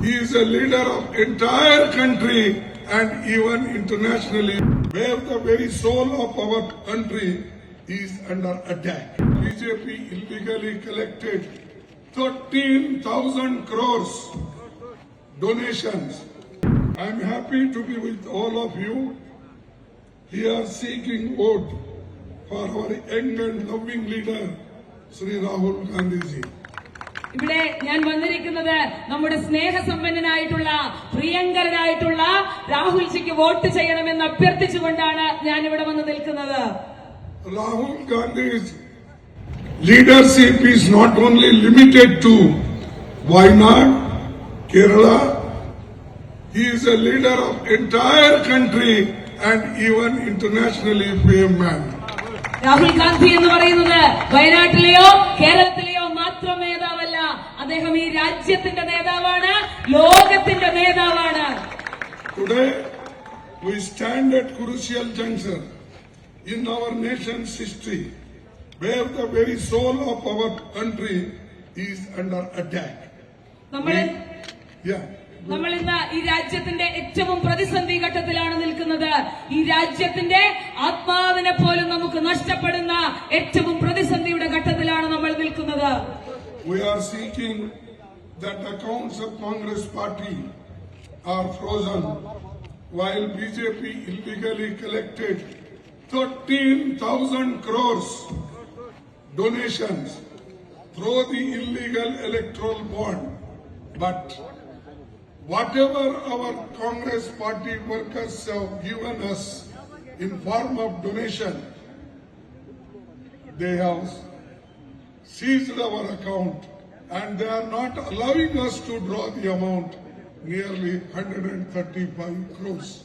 He is a leader of entire country and even internationally, where the very soul of our country is under attack. BJP illegally collected 13,000 crores donations. I am happy to be with all of you here seeking vote for our young and loving leader, Sri Rahul Gandhi ji. ഇവിടെ ഞാൻ വന്നിരിക്കുന്നത് നമ്മുടെ സ്നേഹസമ്പന്നനായിട്ടുള്ള പ്രിയങ്കരനായിട്ടുള്ള രാഹുൽജിക്ക് vote ചെയ്യണമെന്ന് അഭ്യർത്ഥിച്ചുകൊണ്ടാണ് ഞാൻ ഇവിടെ വന്ന് നിൽക്കുന്നത്. Rahul Gandhi's leadership is not only limited to Wayanad, Kerala. He is a leader of entire country and even internationally famed man. Rahul Gandhi എന്ന് പറയുന്നത് വയനാട്ടിലെയോ കേരളത്തിലെയോ മാത്രം നേതാവല്ല, അദ്ദേഹം ഈ രാജ്യത്തിന്റെ നേതാവാണ്, ലോകത്തിന്റെ നേതാവാണ്. Today we stand at crucial juncture in our nation's history, where the very soul of our country is under attack. നമ്മൾ ഇന്ന് ഈ രാജ്യത്തിന്റെ ഏറ്റവും പ്രതിസന്ധി ഘട്ടത്തിലാണ് നിൽക്കുന്നത്. ഈ രാജ്യത്തിന്റെ ആത്മാവിനെ പോലും നമുക്ക് നഷ്ടപ്പെടുന്ന ഏറ്റവും പ്രതിസന്ധിയുടെ ഘട്ടത്തിലാണ് നമ്മൾ നിൽക്കുന്നത്. We are seeking that accounts of Congress party are frozen while BJP illegally collected 13,000 crores donations through the illegal electoral bond. But whatever our Congress party workers have given us in form of donation, they have seized our account and they are not allowing us to draw the amount, nearly 135 crores.